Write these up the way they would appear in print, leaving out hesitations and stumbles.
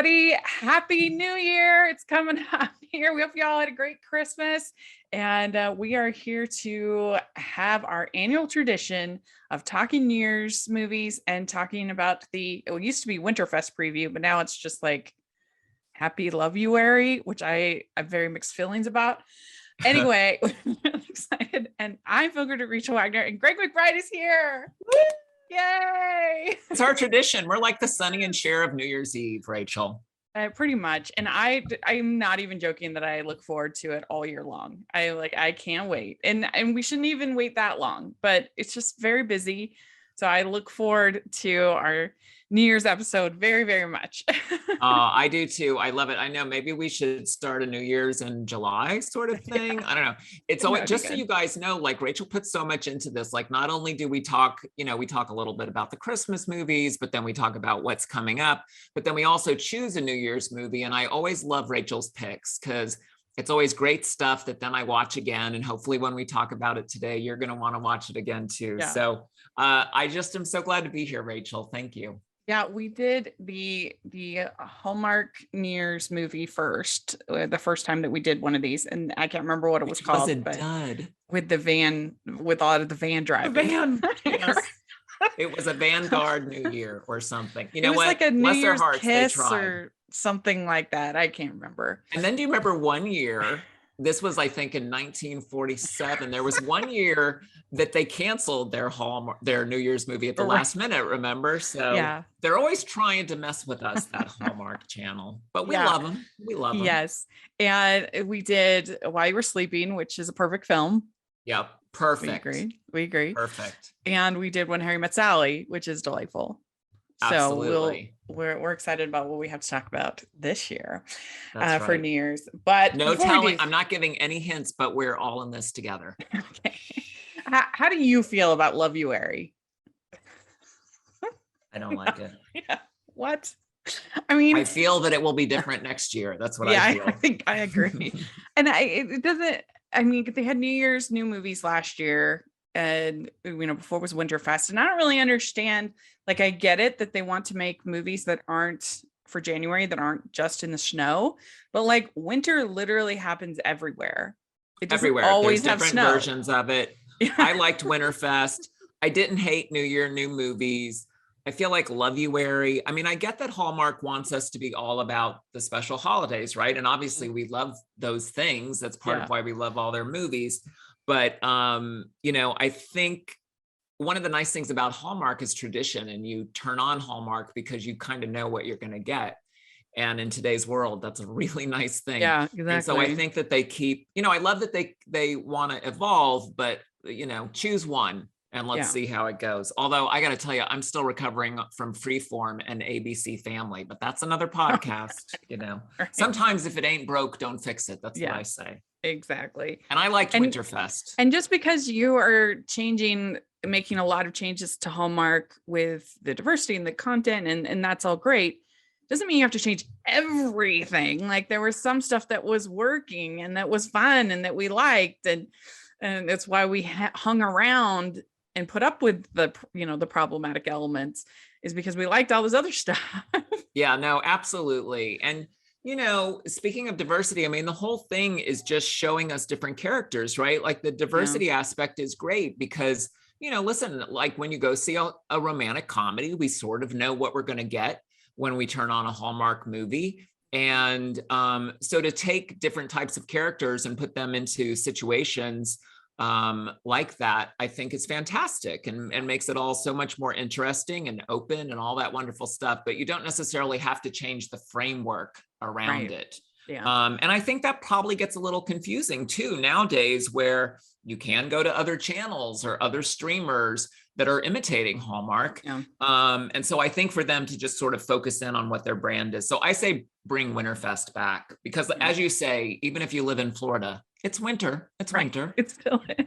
everybody. Happy New Year. It's coming up here. We hope you all had a great Christmas. And we are here to have our annual tradition of talking New Year's movies and talking about it used to be Winterfest preview, but now it's just like Happy Love-You-ary, which I have very mixed feelings about. Anyway, I'm really excited. And I'm Filger Rachel Wagner, and Gregg McBride is here. Woo! Yay! It's our tradition. We're like the Sonny and Cher of New Year's Eve, Rachel. Pretty much. And I'm not even joking that I look forward to it all year long. I can't wait. And we shouldn't even wait that long, but it's just very busy. So I look forward to our New Year's episode very, very much. I do too. I love it. I know maybe we should start a New Year's in July sort of thing. Yeah. I don't know. It's always just so you guys know, like Rachel puts so much into this. Like not only do we talk, we talk a little bit about the Christmas movies, but then we talk about what's coming up, but then we also choose a New Year's movie. And I always love Rachel's picks because it's always great stuff that then I watch again. And hopefully when we talk about it today, you're going to want to watch it again too. Yeah. So I just am so glad to be here, Rachel. Thank you. Yeah, we did the Hallmark New Year's movie first, the first time that we did one of these, and I can't remember what it was called. With the van, with all of the van driving. The van. Yes. It was a Vanguard New Year or something. You know, it was like a New Year's Kiss or something like that. I can't remember. And then do you remember one year? This was, I think, in 1947. There was one year that they canceled their New Year's movie at the last minute, remember? So yeah. They're always trying to mess with us, that Hallmark Channel. But we love them. We love them. Yes. And we did While You Were Sleeping, which is a perfect film. Yep. Perfect. We agree. Perfect. And we did When Harry Met Sally, which is delightful. Absolutely. So we're excited about what we have to talk about this year for New Year's. But no telling, I'm not giving any hints, but we're all in this together. Okay. How do you feel about Love-You-ary? I don't like it. Yeah. What? I mean, I feel that it will be different next year. That's what I feel. I think I agree. And it doesn't, I mean, they had New Year's new movies last year. And before it was Winterfest, and I don't really understand. Like, I get it that they want to make movies that aren't for January, that aren't just in the snow, but like winter literally happens everywhere. It doesn't always have different snow. Versions of it. I liked Winterfest. I didn't hate New Year, new movies. I feel like Love-You-ary. I mean, I get that Hallmark wants us to be all about the special holidays, right? And obviously we love those things. That's part of why we love all their movies. But, I think one of the nice things about Hallmark is tradition, and you turn on Hallmark because you kind of know what you're going to get. And in today's world, that's a really nice thing. Yeah, exactly. And so I think that they keep, I love that they want to evolve, but, choose one and let's see how it goes. Although I got to tell you, I'm still recovering from Freeform and ABC Family, but that's another podcast, Right. Sometimes if it ain't broke, don't fix it. That's what I say. Exactly. And I liked Winterfest. And just because you are making a lot of changes to Hallmark with the diversity and the content, and that's all great, doesn't mean you have to change everything. Like, there was some stuff that was working and that was fun and that we liked. And that's why we hung around and put up with the problematic elements, is because we liked all this other stuff. Yeah, no, absolutely. And speaking of diversity, I mean, the whole thing is just showing us different characters, right? Like, the diversity aspect is great because, listen, like when you go see a romantic comedy, we sort of know what we're going to get when we turn on a Hallmark movie. And so to take different types of characters and put them into situations like that, I think is fantastic and makes it all so much more interesting and open and all that wonderful stuff. But you don't necessarily have to change the framework around it. Yeah. And I think that probably gets a little confusing too nowadays, where you can go to other channels or other streamers that are imitating Hallmark. Yeah. And so I think for them to just sort of focus in on what their brand is. So I say bring Winterfest back, because as you say, even if you live in Florida, it's winter. It's winter. It still is.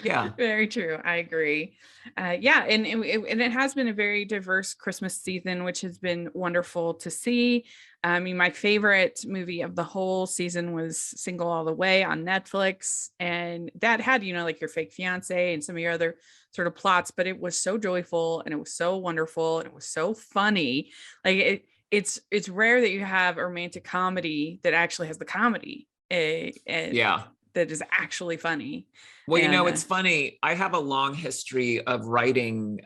Yeah. Very true. I agree. And it has been a very diverse Christmas season, which has been wonderful to see. I mean, my favorite movie of the whole season was Single All the Way on Netflix. And that had, like Your Fake Fiance and some of your other sort of plots, but it was so joyful and it was so wonderful and it was so funny. Like it's rare that you have a romantic comedy that actually has the comedy, Yeah. that is actually funny. Well, And it's funny. I have a long history of writing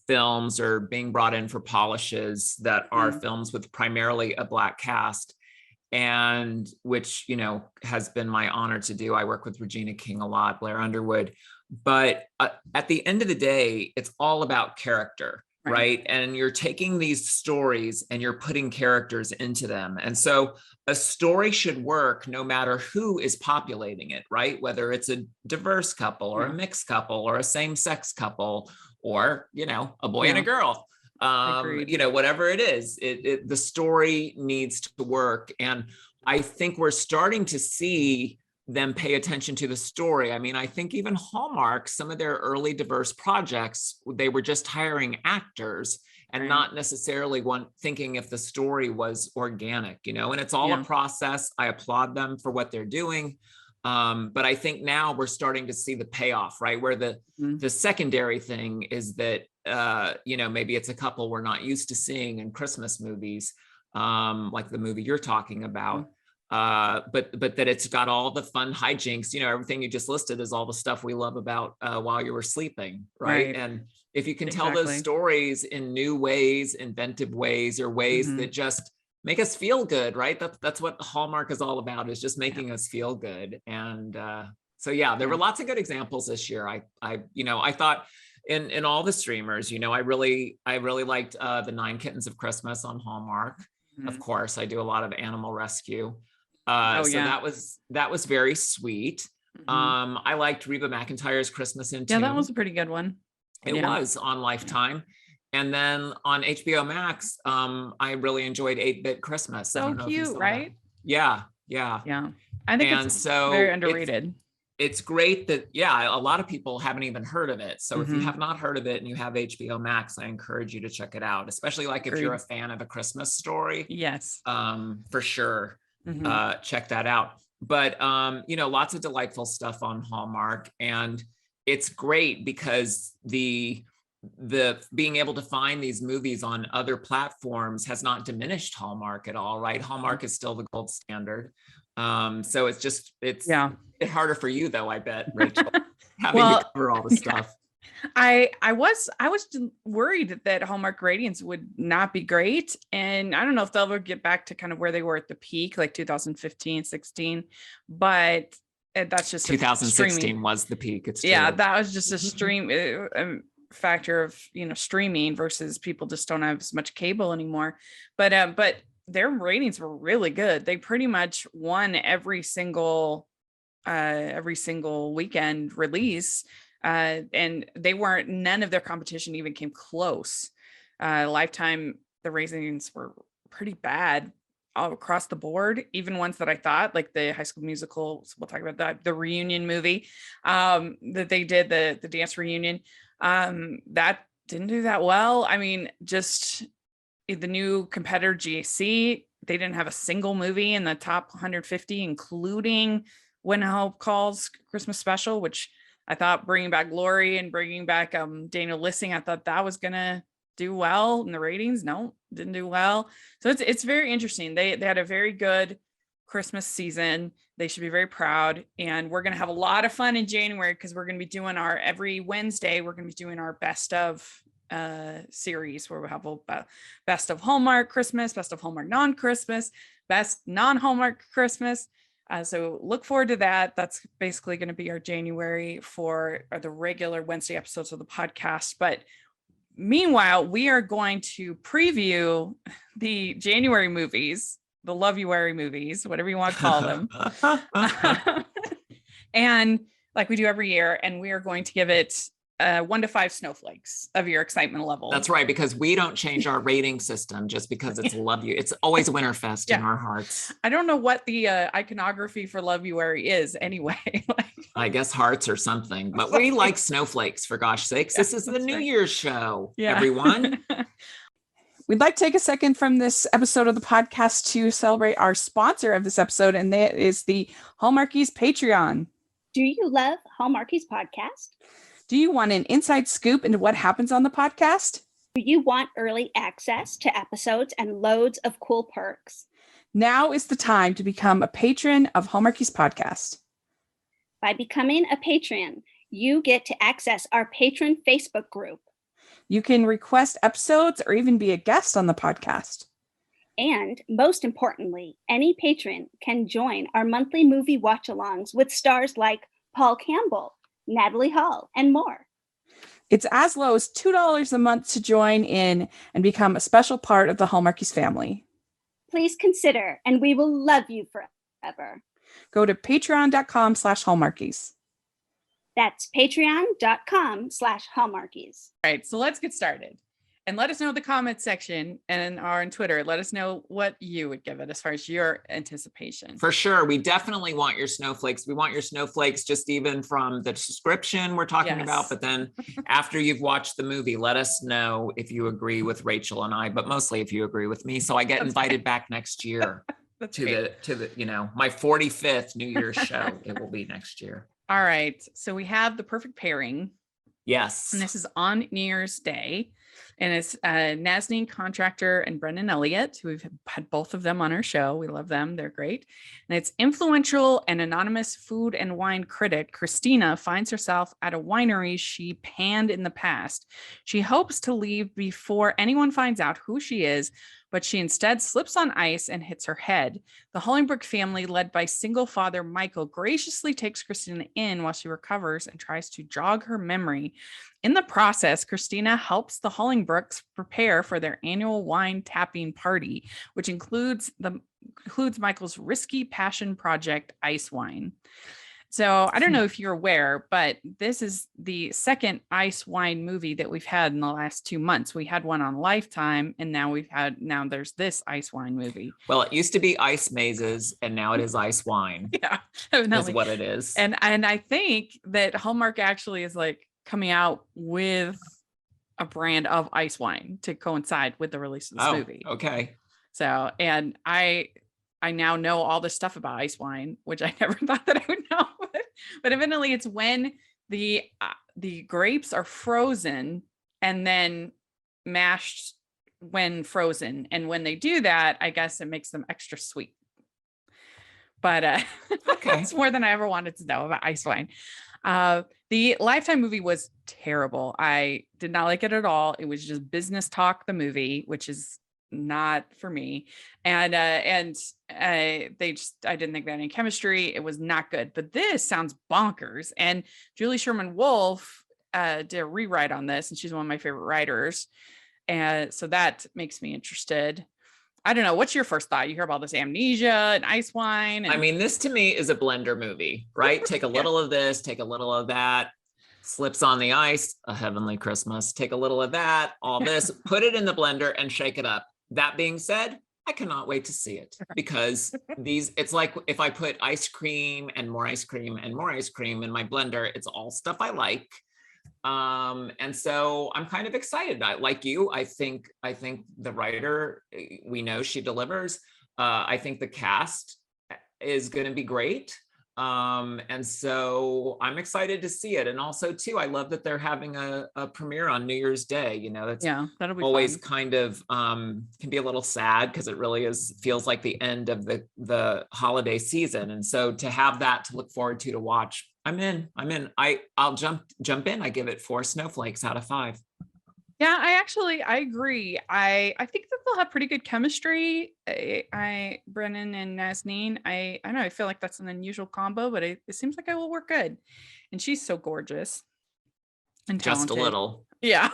films or being brought in for polishes that are films with primarily a Black cast, and which, has been my honor to do. I work with Regina King a lot, Blair Underwood. But at the end of the day, it's all about character, right? And you're taking these stories and you're putting characters into them. And so a story should work no matter who is populating it, right? Whether it's a diverse couple or a mixed couple or a same-sex couple or, a boy and a girl. Whatever it is, the story needs to work. And I think we're starting to see them pay attention to the story. I mean, I think even Hallmark, some of their early diverse projects, they were just hiring actors and not necessarily thinking if the story was organic, and it's all a process. I applaud them for what they're doing. But I think now we're starting to see the payoff, right? Where the secondary thing is that, maybe it's a couple we're not used to seeing in Christmas movies, like the movie you're talking about. But that it's got all the fun hijinks, everything you just listed is all the stuff we love about While You Were Sleeping, right? And if you can tell those stories in new ways, inventive ways, or ways that just make us feel good, right? That's what Hallmark is all about, is just making us feel good. And there were lots of good examples this year. I thought in all the streamers, I really liked the 9 Kittens of Christmas on Hallmark. Of course, I do a lot of animal rescue. That was very sweet. I liked Reba McEntire's Christmas in Tune. Yeah, that was a pretty good one. It was on Lifetime. And then on HBO Max, I really enjoyed 8-Bit Christmas. So cute, right? Yeah. I think it's very underrated. It's great that, a lot of people haven't even heard of it. So if you have not heard of it and you have HBO Max, I encourage you to check it out, especially if you're a fan of A Christmas Story. Yes. For sure. Check that out. But, lots of delightful stuff on Hallmark. And it's great because the being able to find these movies on other platforms has not diminished Hallmark at all, right? Hallmark is still the gold standard. So it's a bit harder for you though, I bet, Rachel, having to cover all the stuff. I was worried that Hallmark ratings would not be great. And I don't know if they'll ever get back to kind of where they were at the peak, like 2015, 16, but that's just 2016 was the peak. It's true. That was just a stream factor of, streaming versus people just don't have as much cable anymore. But their ratings were really good. They pretty much won every single weekend release. And none of their competition even came close. Lifetime, the ratings were pretty bad all across the board, even ones that I thought, like the High School Musical, we'll talk about that, the reunion movie that they did, the dance reunion, that didn't do that well. I mean, just the new competitor GAC, they didn't have a single movie in the top 150, including When Hope Calls Christmas Special, which I thought bringing back Glory and bringing back Daniel Lissing, I thought that was gonna do well in the ratings. No, didn't do well. So it's very interesting. They had a very good Christmas season. They should be very proud. And we're gonna have a lot of fun in January because we're gonna be doing every Wednesday, we're gonna be doing our best of series where we have a best of Hallmark Christmas, best of Hallmark non-Christmas, best non-Hallmark Christmas. So look forward to that. That's basically going to be our January for the regular Wednesday episodes of the podcast. But meanwhile, we are going to preview the January movies, the Love-You-Wary movies, whatever you want to call them. And like we do every year, and we are going to give it 1 to 5 snowflakes of your excitement level. That's right, because we don't change our rating system just because it's Love You. It's always Winterfest in our hearts. I don't know what the iconography for Love-You-Wary is anyway. I guess hearts or something, but we like snowflakes, for gosh sakes. This is the New Year's show, everyone. We'd like to take a second from this episode of the podcast to celebrate our sponsor of this episode, and that is the Hallmarkies Patreon. Do you love Hallmarkies podcast? Do you want an inside scoop into what happens on the podcast? Do you want early access to episodes and loads of cool perks? Now is the time to become a patron of Hallmarkies podcast. By becoming a patron, you get to access our patron Facebook group. You can request episodes or even be a guest on the podcast. And most importantly, any patron can join our monthly movie watch-alongs with stars like Paul Campbell, Natalie Hall, and more. It's as low as $2 a month to join in and become a special part of the Hallmarkies family. Please consider, and we will love you forever. Go to patreon.com/Hallmarkies. That's patreon.com/Hallmarkies. All right, so let's get started. And let us know in the comments section and on Twitter. Let us know what you would give it as far as your anticipation. For sure. We definitely want your snowflakes. We want your snowflakes just even from the description we're talking about. But then after you've watched the movie, let us know if you agree with Rachel and I, but mostly if you agree with me. So I get invited back next year to the, my 45th New Year's show. It will be next year. All right. So we have the perfect pairing. Yes. And this is on New Year's Day. And it's Nazneen Contractor and Brendan Elliott, who we've had both of them on our show. We love them. They're great. And it's influential and anonymous food and wine critic Christina finds herself at a winery she panned in the past. She hopes to leave before anyone finds out who she is, but she instead slips on ice and hits her head. The Hollingbrooke family, led by single father Michael, graciously takes Christina in while she recovers and tries to jog her memory. In the process, Christina helps the Hollingbrooks prepare for their annual wine tapping party, which includes Michael's risky passion project, ice wine. So I don't know if you're aware, but this is the second ice wine movie that we've had in the last 2 months. We had one on Lifetime, and now there's this ice wine movie. Well, it used to be Ice Mazes, and now it is Ice Wine. Yeah, is what it is. And I think that Hallmark actually is like coming out with a brand of ice wine to coincide with the release of this movie. Okay. So, and I now know all this stuff about ice wine, which I never thought that I would know. But evidently it's when the grapes are frozen and then mashed when frozen. And when they do that, I guess it makes them extra sweet. But okay. It's more than I ever wanted to know about ice wine. The Lifetime movie was terrible. I did not like it at all. It was just business talk, the movie, which is not for me. And I didn't think they had any chemistry. It was not good, but this sounds bonkers. And Julie Sherman Wolfe did a rewrite on this, and she's one of my favorite writers. And so that makes me interested. I don't know. What's your first thought? You hear about this amnesia and ice wine. I mean, this to me is a blender movie, right? Take a little of this, take a little of that, slips on the ice, A Heavenly Christmas, take a little of that, all this, put it in the blender and shake it up. That being said, I cannot wait to see it because it's like if I put ice cream and more ice cream and more ice cream in my blender, it's all stuff I like. And so I'm kind of excited. Like you, I think the writer, we know she delivers. I think the cast is going to be great. And so I'm excited to see it. And also too, I love that they're having a premiere on New Year's Day. That'll be always fun. Kind of, can be a little sad because it really feels like the end of the holiday season. And so to have that to look forward to watch, I'm in. I'll jump in. I give it 4 snowflakes out of 5. Yeah, I agree. I think that they'll have pretty good chemistry. Brennan and Nazneen. I don't know. I feel like that's an unusual combo, but it seems like it will work good. And she's so gorgeous and talented. Just a little. Yeah.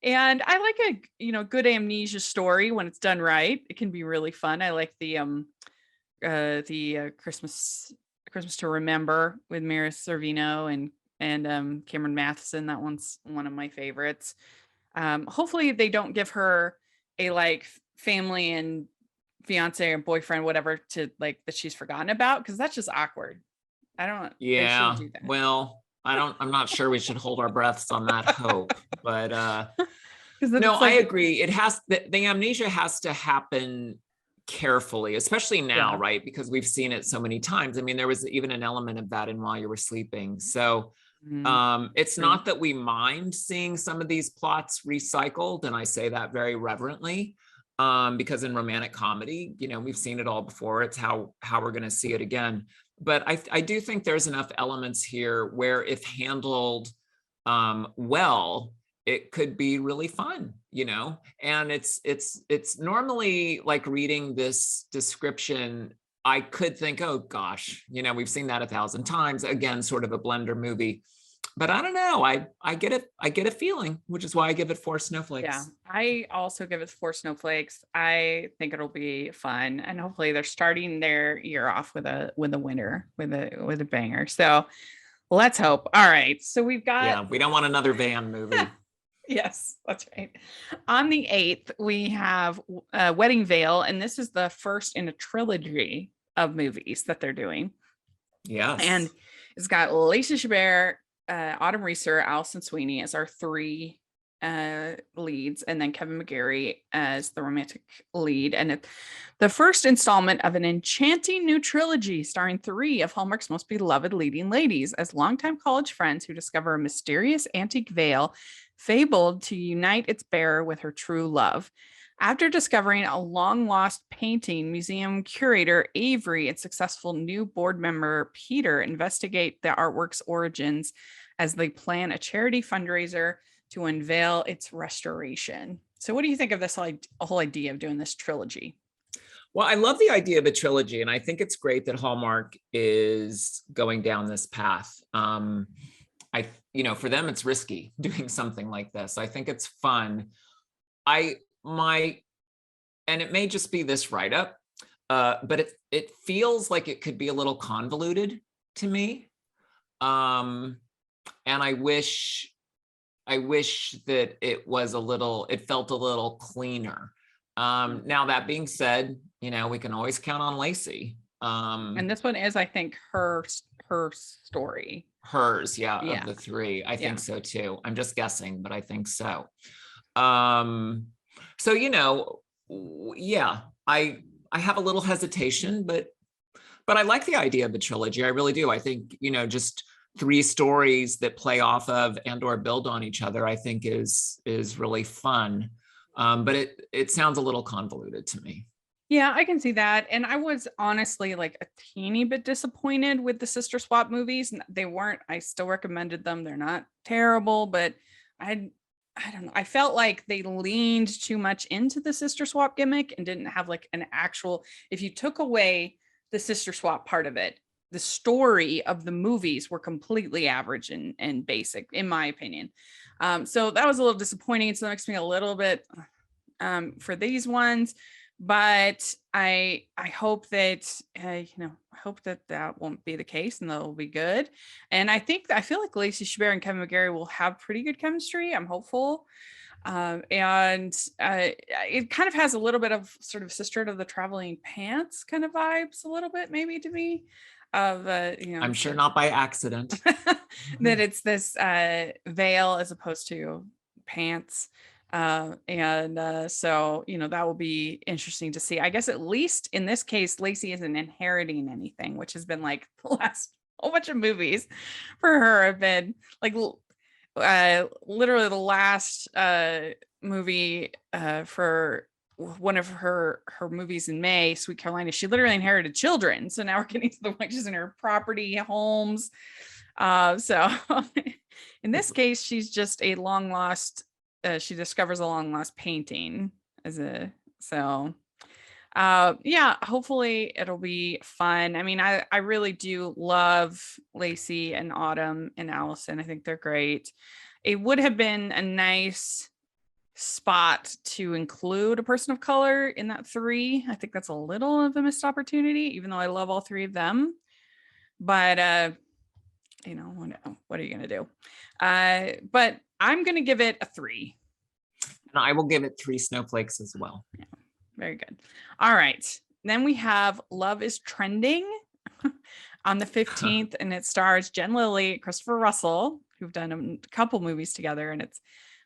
And I like a good amnesia story when it's done right. It can be really fun. I like the Christmas to Remember with Mira Sorvino and Cameron Matheson. That one's one of my favorites. Hopefully they don't give her a like family and fiance or boyfriend, whatever, to like that she's forgotten about, because that's just awkward. Yeah. Do that. Well, I'm not sure we should hold our breaths on that hope, but no, I agree. It has the amnesia has to happen carefully, especially now, right? Because we've seen it so many times. I mean, there was even an element of that in While You Were Sleeping. So It's True. not that we mind seeing some of these plots recycled, and I say that very reverently, because in romantic comedy, we've seen it all before. It's how we're going to see it again. But I do think there's enough elements here where, if handled well, it could be really fun, and it's normally, like, reading this description, I could think, oh gosh, we've seen that 1,000 times, again, sort of a blender movie. But I don't know. I get it. I get a feeling, which is why I give it 4 snowflakes. Yeah, I also give it 4 snowflakes. I think it'll be fun, and hopefully they're starting their year off with a winner, with a banger. So let's hope. All right, so we've got. Yeah, we don't want another van movie. Yes, that's right. On the 8th, we have Wedding Veil, and this is the first in a trilogy of movies that they're doing. Yes, and it's got Lacey Chabert, Autumn Reeser, Alison Sweeney as our 3 leads, and then Kevin McGarry as the romantic lead. And it's the first installment of an enchanting new trilogy starring 3 of Hallmark's most beloved leading ladies as longtime college friends who discover a mysterious antique veil fabled to unite its bearer with her true love. After discovering a long-lost painting, museum curator Avery and successful new board member Peter investigate the artwork's origins as they plan a charity fundraiser to unveil its restoration. So what do you think of this whole idea of doing this trilogy? Well, I love the idea of a trilogy, and I think it's great that Hallmark is going down this path. For them, it's risky doing something like this. I think it's fun. And it may just be this write-up, but it feels like it could be a little convoluted to me. And I wish that it felt a little cleaner. Now, that being said, we can always count on Lacey. And this one is, I think, her story. Hers, yeah, of the 3. I think so too. I'm just guessing, but I think so. So, I have a little hesitation, but I like the idea of the trilogy. I really do. I think, just 3 stories that play off of and or build on each other, I think is really fun. But it sounds a little convoluted to me. Yeah, I can see that. And I was honestly like a teeny bit disappointed with the sister swap movies. They weren't, I still recommended them. They're not terrible, but I don't know. I felt like they leaned too much into the sister swap gimmick and didn't have like an actual, if you took away the sister swap part of it, the story of the movies were completely average and basic, in my opinion. So that was a little disappointing. So that makes me a little bit for these ones. But I hope that I hope that won't be the case and they'll be good. And I feel like Lacey Chabert and Kevin McGarry will have pretty good chemistry. I'm hopeful. And it kind of has a little bit of sort of Sisterhood of the Traveling Pants kind of vibes, a little bit maybe to me. I'm sure not by accident. That it's this veil as opposed to pants. So that will be interesting to see. I guess at least in this case, Lacey isn't inheriting anything, which has been like the last whole bunch of movies for her have been like literally the last movie for one of her movies in May, Sweet Carolina. She literally inherited children. So now we're getting to the point she's in her property, homes. So in this case, she's just a long lost. She discovers a long lost painting hopefully it'll be fun. I mean, I really do love Lacey and Autumn and Allison. I think they're great. It would have been a nice spot to include a person of color in that 3. I think that's a little of a missed opportunity, even though I love all 3 of them. But what are you gonna do? But I'm gonna give it a 3. And I will give it 3 snowflakes as well. Yeah, very good. All right. Then we have Love is Trending on the 15th, and it stars Jen Lilly, Christopher Russell, who've done a couple movies together, and it's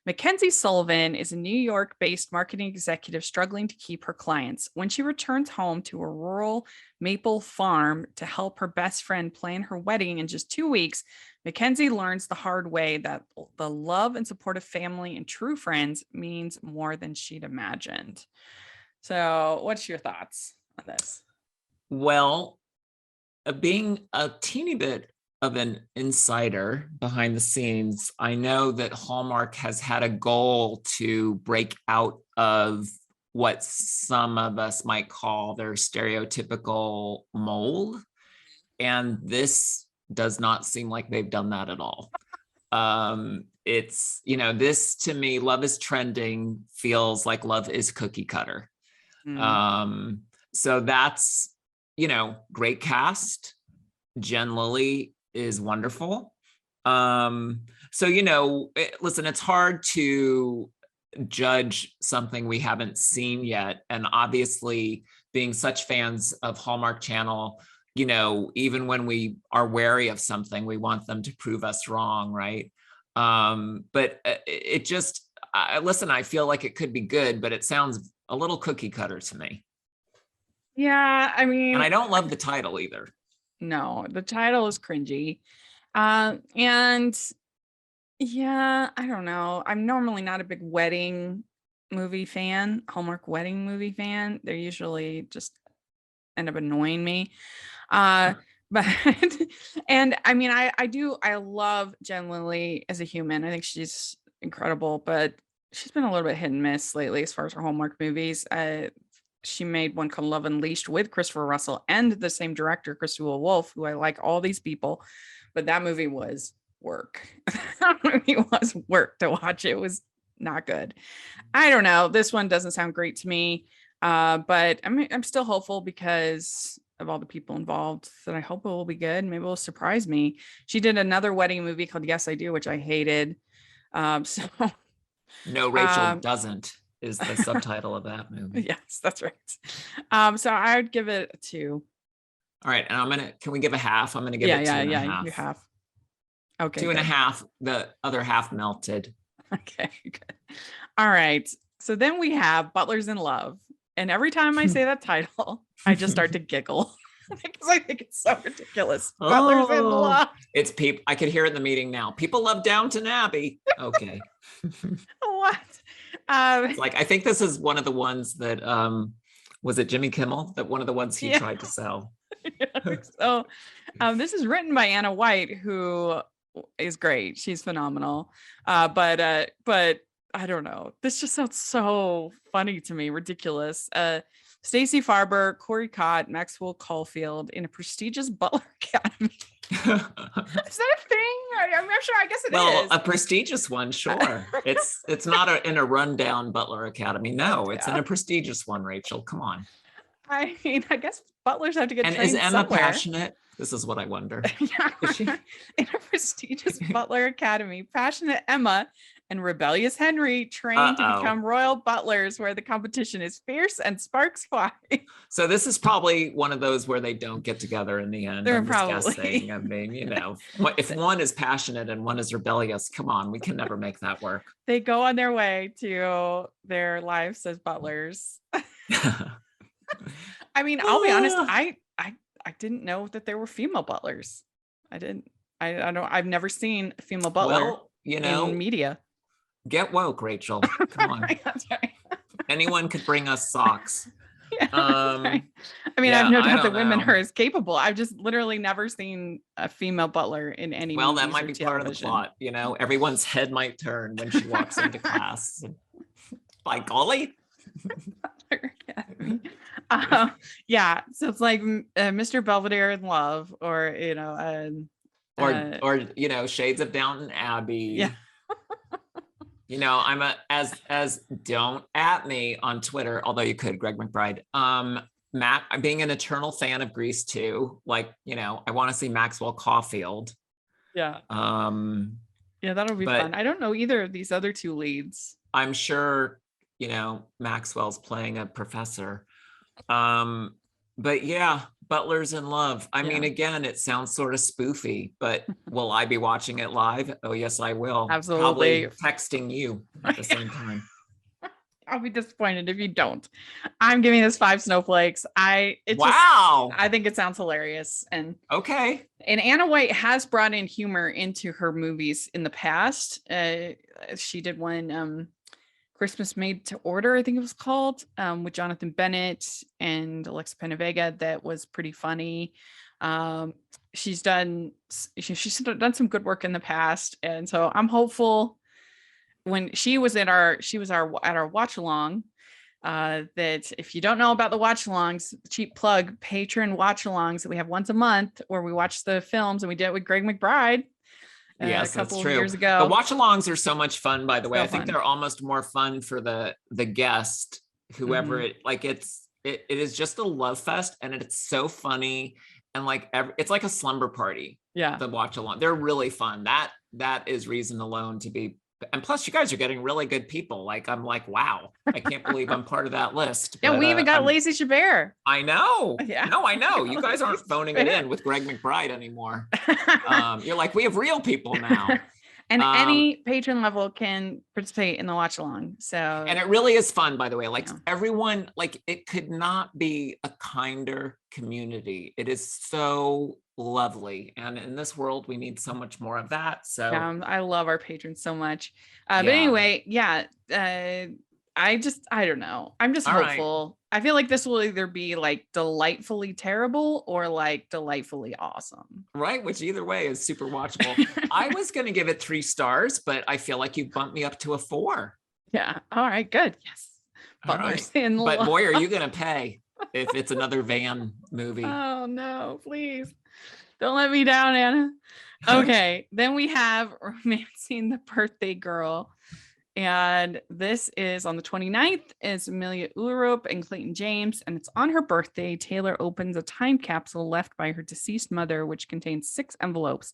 Mackenzie Sullivan is a New York-based marketing executive struggling to keep her clients. When she returns home to a rural maple farm to help her best friend plan her wedding in just 2 weeks, Mackenzie learns the hard way that the love and support of family and true friends means more than she'd imagined. So, what's your thoughts on this? Well, being a teeny bit of an insider behind the scenes, I know that Hallmark has had a goal to break out of what some of us might call their stereotypical mold. And this does not seem like they've done that at all. It's, this to me, Love is Trending feels like Love is cookie cutter. So that's, great cast. Jen Lilly is wonderful. Listen, it's hard to judge something we haven't seen yet. And obviously, being such fans of Hallmark Channel, even when we are wary of something, we want them to prove us wrong, right? But it just, listen, I feel like it could be good, but it sounds a little cookie cutter to me. Yeah, I mean, and I don't love the title either. No, the title is cringy. And yeah, I don't know. I'm normally not a big wedding movie fan, Hallmark wedding movie fan. They usually just end up annoying me. But and I mean, I love Jen Lilly as a human. I think she's incredible, but she's been a little bit hit and miss lately as far as her Hallmark movies. She made one called Love Unleashed with Christopher Russell and the same director, Christopher Wolf, who I like all these people, but that movie was work. That movie was work to watch. It was not good. I don't know. This one doesn't sound great to me, but I'm still hopeful because of all the people involved that I hope it will be good. Maybe it will surprise me. She did another wedding movie called Yes, I Do, which I hated. No, Rachel doesn't. Is the subtitle of that movie. Yes, that's right. So I would give it a 2. All right. And can we give a half? I'm going to give it 2.5. You have. Okay. 2.5. The other half melted. Okay, good. All right. So then we have Butlers in Love. And every time I say that title, I just start to giggle because I think it's so ridiculous. Butlers in Love. It's people. I could hear it in the meeting now. People love Downton Abbey. Okay. What? Like, I think this is one of the ones that was it Jimmy Kimmel, that one of the ones he tried to sell. So this is written by Anna White, who is great. She's phenomenal. But I don't know. This just sounds so funny to me, ridiculous. Stacey Farber, Corey Cott, Maxwell Caulfield in a prestigious Butler Academy. Is that a thing? I'm not sure. I guess it is. Well, a prestigious one, sure. It's not in a rundown Butler Academy. No, it's in a prestigious one, Rachel. Come on. I mean, I guess butlers have to get trained somewhere. And is Emma passionate? This is what I wonder. Yeah, is she? In a prestigious Butler Academy, passionate Emma and rebellious Henry trained to become royal butlers, where the competition is fierce and sparks fly. So this is probably one of those where they don't get together in the end. They're I'm probably. Just guessing. I mean, if one is passionate and one is rebellious, come on, we can never make that work. They go on their way to their lives as butlers. I mean, I'll be honest. I didn't know that there were female butlers. I didn't. I don't. I've never seen a female butler in media. Get woke, Rachel. Come on. That's right. Anyone could bring us socks. Yeah, right. I mean, I have no doubt that women are as capable. I've just literally never seen a female butler in any. Well, that might be part of the plot. Everyone's head might turn when she walks into class. By golly. Yeah, so it's like Mr. Belvedere in Love, or Shades of Downton Abbey. Yeah. I'm as don't at me on Twitter, although you could, Gregg McBride. Matt, I'm being an eternal fan of Grease too. Like, I want to see Maxwell Caulfield. Yeah. Yeah, that'll be fun. I don't know either of these other two leads. I'm sure, Maxwell's playing a professor. But yeah, Butlers in Love. I mean, Yeah. again, it sounds sort of spoofy, but will I be watching it live? Oh, yes, I will. Absolutely. Probably texting you at the same time. I'll be disappointed if you don't. I'm giving this 5 snowflakes. Wow. I think it sounds hilarious. And Okay. Anna White has brought in humor into her movies in the past. She did one, Christmas Made to Order, I think it was called, with Jonathan Bennett and Alexa Penavega. That was pretty funny. She's done some good work in the past, and so I'm hopeful. When she was at our watch along, that if you don't know about the watch alongs, cheap plug, patron watch alongs that we have once a month where we watch the films, and we did it with Gregg McBride Yes, a couple that's of true. years ago. The watch-alongs are so much fun, by the way. So I think fun. they're almost more fun for the guest, whoever Mhm. it is just a love fest, and it's so funny, and like it's like a slumber party. Yeah. The watch along, they're really fun. That is reason alone to be. And plus, you guys are getting really good people. Like, I'm like, wow, I can't believe I'm part of that list. Yeah, But we even got Lacey Chabert. I know. Yeah. No, I know. You guys aren't phoning it in with Gregg McBride anymore. You're like, we have real people now. And any patron level can participate in the watch along. So, and it really is fun, by the way. Like, yeah. everyone, like, it could not be a kinder community. It is so lovely, and in this world we need so much more of that. So I love our patrons so much. But Yeah. anyway, yeah, I don't know. I'm just All right. hopeful. I feel like this will either be like delightfully terrible or like delightfully awesome. Right, which either way is super watchable. I was going to give it 3 stars, but I feel like you bumped me up to a 4. Yeah. All right. Good. Yes. All Butlers right. in But Love. boy, are you going to pay if it's another van movie. Oh no, please. Don't let me down, Anna. Okay. Then we have Romancing the Birthday Girl. And this is on the 29th. It's Amelia Ullerup and Clayton James. And it's on her birthday. Taylor opens a time capsule left by her deceased mother, which contains 6 envelopes.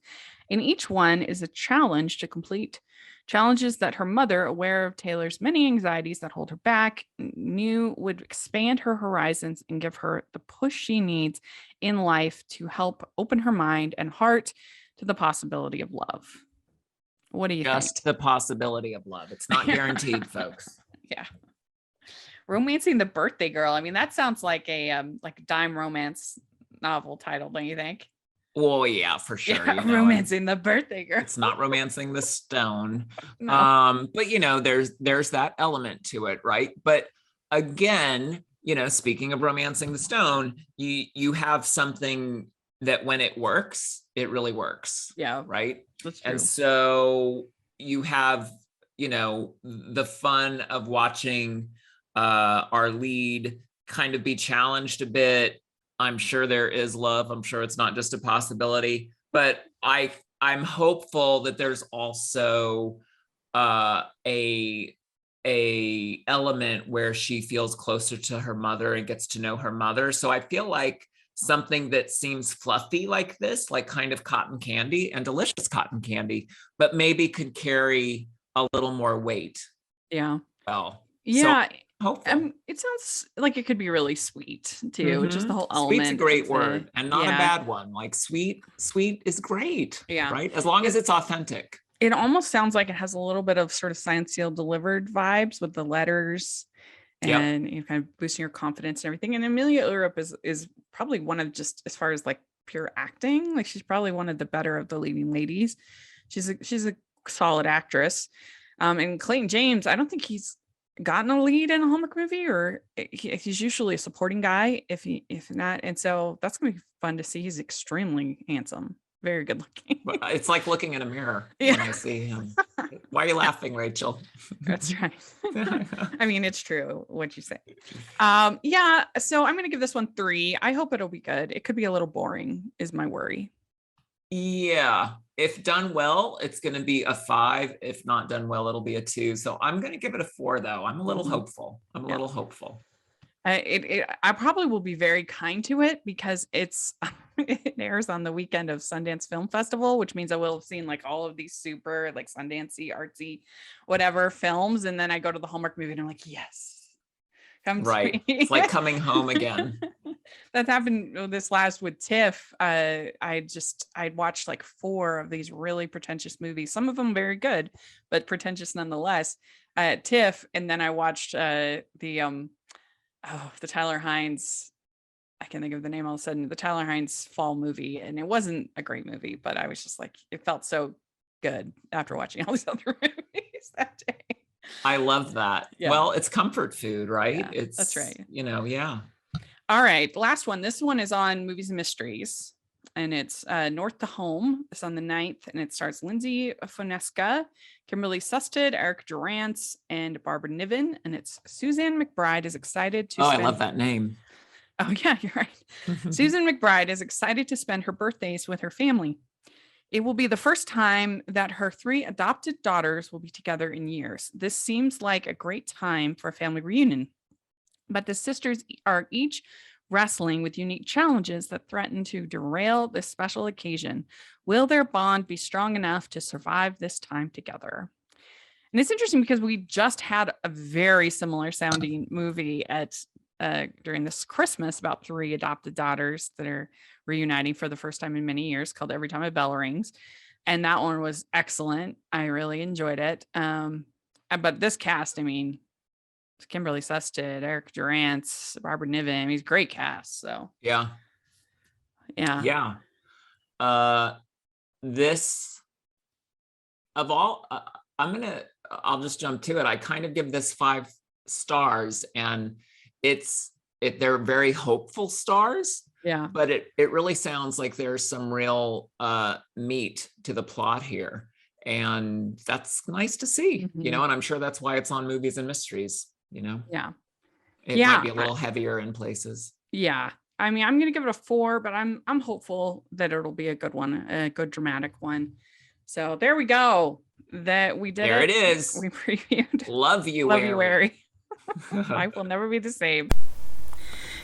And each one is a challenge to complete. Challenges that her mother, aware of Taylor's many anxieties that hold her back, knew would expand her horizons and give her the push she needs in life to help open her mind and heart to the possibility of love. What do you think? Just the possibility of love. It's not guaranteed, folks. Yeah. Romancing the Birthday Girl. I mean, that sounds like a dime romance novel title, don't you think? Well, yeah, for sure. Yeah, Romancing the Birthday Girl. It's not Romancing the Stone. No. But there's that element to it, right? But again, speaking of Romancing the Stone, you have something that when it works, it really works. Yeah. Right. That's true. And so you have, the fun of watching our lead kind of be challenged a bit. I'm sure there is love. I'm sure it's not just a possibility, but I'm hopeful that there's also a element where she feels closer to her mother and gets to know her mother. So I feel like something that seems fluffy like this, like kind of cotton candy and delicious cotton candy, but maybe could carry a little more weight. Yeah. Well, yeah. So it sounds like it could be really sweet too, which is the whole element. Sweet's a great word, and not a bad one. Like sweet is great. Yeah. Right. As long as it's authentic. It almost sounds like it has a little bit of sort of Signed, Sealed, Delivered vibes with the letters. And kind of boosting your confidence and everything. And Amelia Ullerup is probably one of, just as far as like pure acting, like she's probably one of the better of the leading ladies. She's a solid actress. And Clayton James, I don't think he's gotten a lead in a Hallmark movie, or he's usually a supporting guy, if not. And so that's gonna be fun to see. He's extremely handsome. Very good looking. It's like looking in a mirror when I see him. Why are you laughing, Rachel? That's right. I mean, it's true what you say. Yeah. So I'm going to give this one 3. I hope it'll be good. It could be a little boring, is my worry. Yeah. If done well, it's going to be a 5. If not done well, it'll be a 2. So I'm going to give it a 4, though. I'm a little hopeful. Little hopeful. I probably will be very kind to it because it airs on the weekend of Sundance Film Festival, which means I will have seen like all of these super like Sundancey, artsy, whatever films. And then I go to the Hallmark movie and I'm like, yes, come right. to me. It's like coming home again. that happened this last with Tiff. I'd watched like 4 of these really pretentious movies, some of them very good, but pretentious nonetheless. Tiff, and then I watched the Tyler Hines. I can't think of the name all of a sudden. The Tyler Hines fall movie, and it wasn't a great movie, but I was just like, it felt so good after watching all these other movies that day. I love that. Yeah. Well, it's comfort food, right? Yeah, It's that's right. Yeah. All right, last one. This one is on Movies and Mysteries, and it's North to Home. It's on the 9th, and it stars Lindsay Fonesca, Kimberly Susted, Eric Durance, and Barbara Niven. And it's Suzanne McBride is excited to I love that name. Oh, yeah, you're right. Susan McBride is excited to spend her birthdays with her family. It will be the first time that her 3 adopted daughters will be together in years. This seems like a great time for a family reunion. But the sisters are each wrestling with unique challenges that threaten to derail this special occasion. Will their bond be strong enough to survive this time together? And it's interesting because we just had a very similar sounding movie during this Christmas about 3 adopted daughters that are reuniting for the first time in many years, called Every Time a Bell Rings. And that one was excellent. I really enjoyed it. But this cast, I mean, Kimberly Susted, Eric Durance, Barbara Niven. He's great cast. So yeah. This of all, I'll just jump to it. I kind of give this 5 stars, and they're very hopeful stars. Yeah. But it really sounds like there's some real meat to the plot here. And that's nice to see, Mhm. and I'm sure that's why it's on Movies and Mysteries, Yeah. It might be a little heavier in places. Yeah. I mean, I'm going to give it a 4, but I'm hopeful that it'll be a good one, a good dramatic one. So there we go. That we did There it is. We previewed Love You, Life will never be the same.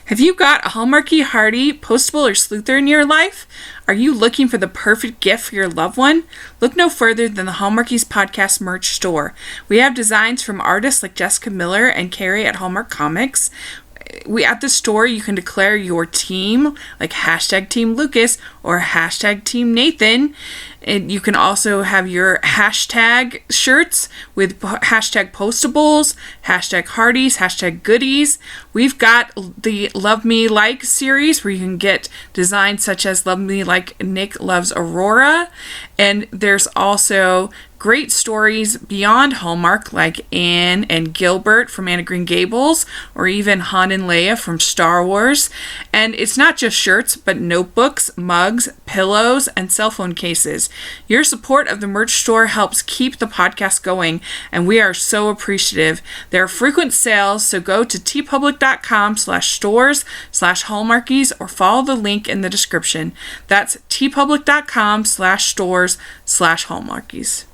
Have you got a Hallmarky, Hardy, Postable, or Sleuther in your life? Are you looking for the perfect gift for your loved one? Look no further than the Hallmarkies podcast merch store. We have designs from artists like Jessica Miller and Carrie at Hallmark Comics. At the store, you can declare your team, like hashtag Team Lucas or hashtag Team Nathan. And you can also have your hashtag shirts with hashtag Postables, hashtag Hardies, hashtag Goodies. We've got the Love Me Like series where you can get designs such as Love Me Like Nick Loves Aurora. And there's also great stories beyond Hallmark like Anne and Gilbert from Anne of Green Gables, or even Han and Leia from Star Wars. And it's not just shirts, but notebooks, mugs, pillows, and cell phone cases. Your support of the merch store helps keep the podcast going, and we are so appreciative. There are frequent sales, so go to tpublic.com/stores/Hallmarkies or follow the link in the description. That's tpublic.com/stores/Hallmarkies.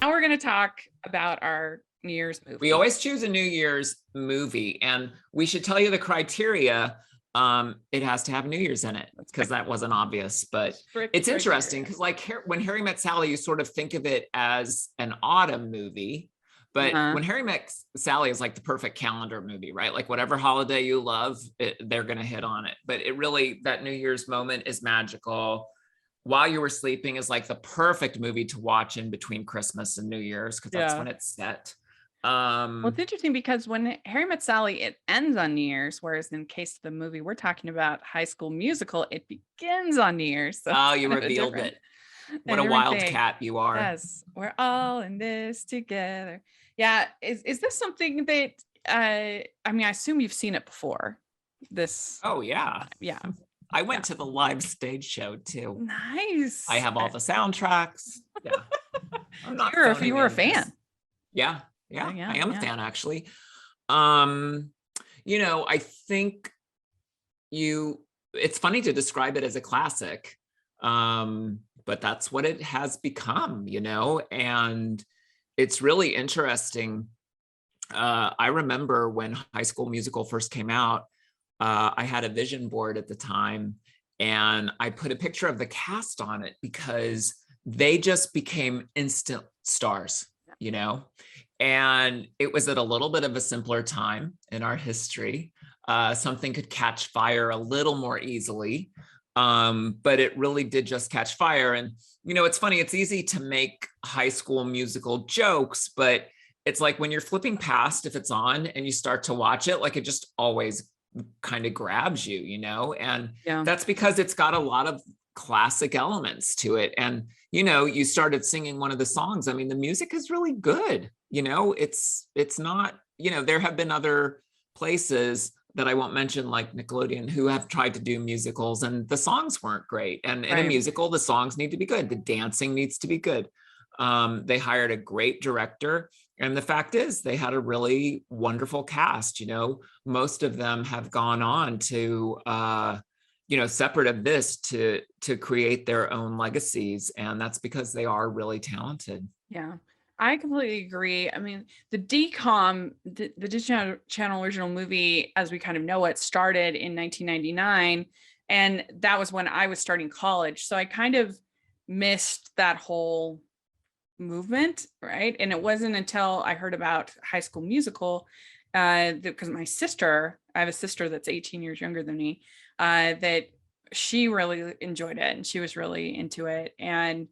Now we're going to talk about our New Year's movie. We always choose a New Year's movie, and we should tell you the criteria. It has to have New Year's in it, because that wasn't obvious, but it's interesting because like when Harry Met Sally, you sort of think of it as an autumn movie, but when Harry Met Sally is like the perfect calendar movie, right? Like whatever holiday you love, they're going to hit on it. But it really, that New Year's moment is magical. While You Were Sleeping is like the perfect movie to watch in between Christmas and New Year's, because that's when it's set. Well, it's interesting because when Harry Met Sally, it ends on New Year's, whereas in case of the movie we're talking about, High School Musical, it begins on New Year's. So you revealed it. What a wild cat you are. Yes, we're all in this together. Yeah, is this something that I mean, I assume you've seen it before. This. Oh yeah. Yeah. I went to the live stage show too. Nice. I have all the soundtracks. Yeah. I'm not you were a fan. Yeah. I am a fan, actually. I think it's funny to describe it as a classic, but that's what it has become, and it's really interesting. I remember when High School Musical first came out, I had a vision board at the time, and I put a picture of the cast on it because they just became instant stars, And it was at a little bit of a simpler time in our history. Something could catch fire a little more easily. But it really did just catch fire. And, it's funny, it's easy to make high school musical jokes, but it's like when you're flipping past, if it's on and you start to watch it, like it just always kind of grabs you, and that's because it's got a lot of classic elements to it. And, you started singing one of the songs. I mean, the music is really good. It's not, there have been other places that I won't mention, like Nickelodeon, who have tried to do musicals and the songs weren't great. And in a musical, the songs need to be good. The dancing needs to be good. They hired a great director. And the fact is they had a really wonderful cast. Most of them have gone on to, separate of this to create their own legacies. And that's because they are really talented. Yeah. I completely agree. I mean, the DCOM, the Disney Channel original movie, as we kind of know it, started in 1999. And that was when I was starting college. So I kind of missed that whole movement, right? And it wasn't until I heard about High School Musical, because I have a sister that's 18 years younger than me, that she really enjoyed it and she was really into it. And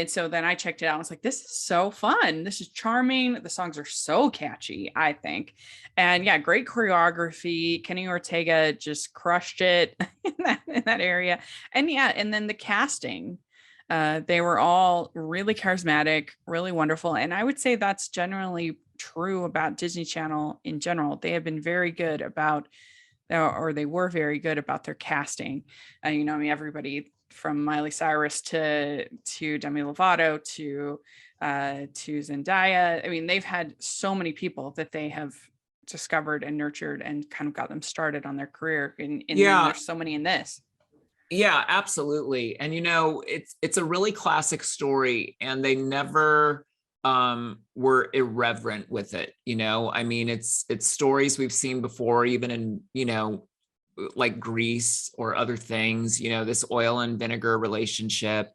so then I checked it out. I was like, this is so fun. This is charming. The songs are so catchy, I think. And yeah, great choreography. Kenny Ortega just crushed it in that area. And yeah, and then the casting, they were all really charismatic, really wonderful. And I would say that's generally true about Disney Channel in general. They have been very good about, or they were very good about their casting. Everybody from Miley Cyrus to Demi Lovato to Zendaya. I mean, they've had so many people that they have discovered and nurtured and kind of got them started on their career. And then there's so many in this. Yeah, absolutely. And it's a really classic story, and they never were irreverent with it. I mean, it's stories we've seen before, even in like Grease or other things, this oil and vinegar relationship,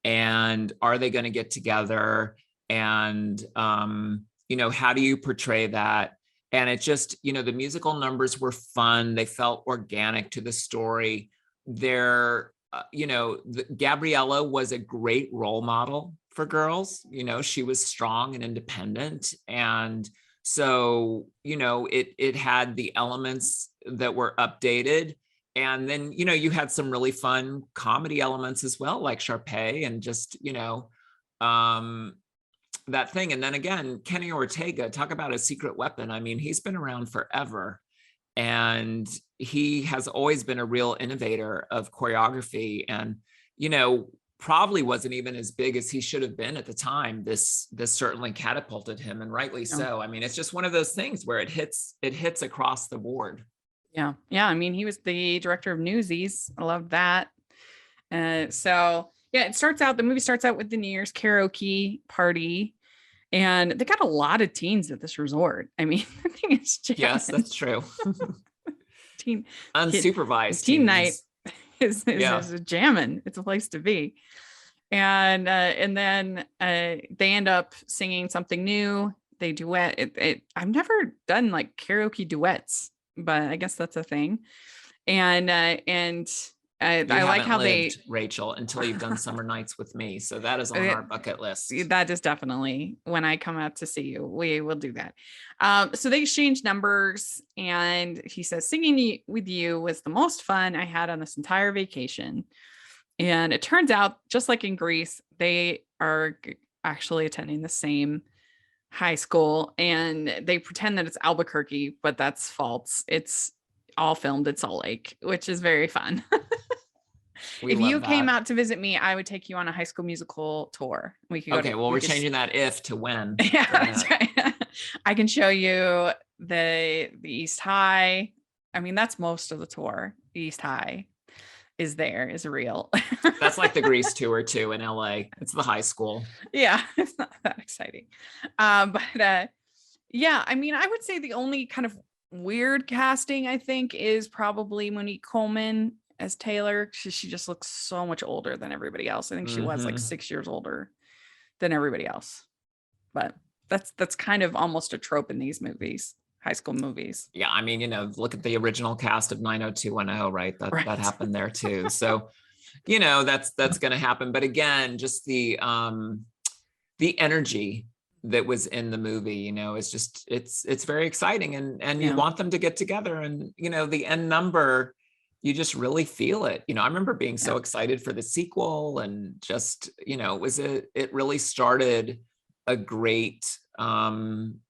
and are they going to get together, and how do you portray that? And it just, the musical numbers were fun. They felt organic to the story. Gabriella was a great role model for girls. She was strong and independent. And so, it had the elements that were updated. And then, you had some really fun comedy elements as well, like Sharpay and just, that thing. And then again, Kenny Ortega, talk about a secret weapon. I mean, he's been around forever. And he has always been a real innovator of choreography, and, probably wasn't even as big as he should have been at the time. This certainly catapulted him, and rightly so. I mean, it's just one of those things where it hits across the board. Yeah. Yeah. I mean, he was the director of Newsies. I love that. So yeah, the movie starts out with the New Year's karaoke party. And they got a lot of teens at this resort. I mean, I think it's jamming. Yes, that's true. Unsupervised teen night is jamming. It's a place to be. And then they end up singing something new. They duet. I've never done like karaoke duets, but I guess that's a thing. And I like how Rachel, until you've done Summer Nights with me. So that is on our bucket list. That is definitely, when I come out to see you, we will do that. So they exchange numbers, and he says, singing with you was the most fun I had on this entire vacation. And it turns out, just like in Greece, they are actually attending the same high school, and they pretend that it's Albuquerque, but that's false. It's all filmed at Salt Lake, which is very fun. If you came out to visit me, I would take you on a High School Musical tour. We could go we're changing that if to when. Yeah, that's right. I can show you the East High. I mean, that's most of the tour. The East High is real. That's like the Grease tour too in LA. It's the high school. Yeah, it's not that exciting. But yeah, I mean, I would say the only kind of weird casting, I think, is probably Monique Coleman as Taylor. She just looks so much older than everybody else. I think she was like 6 years older than everybody else. But That's kind of almost a trope in these movies, high school movies. Yeah, I mean, look at the original cast of 90210, right? That Right. happened there too. So, that's going to happen. But again, just the energy that was in the movie, is just it's very exciting, and you want them to get together, and the end number, you just really feel it. I remember being so excited for the sequel, and just it really started a great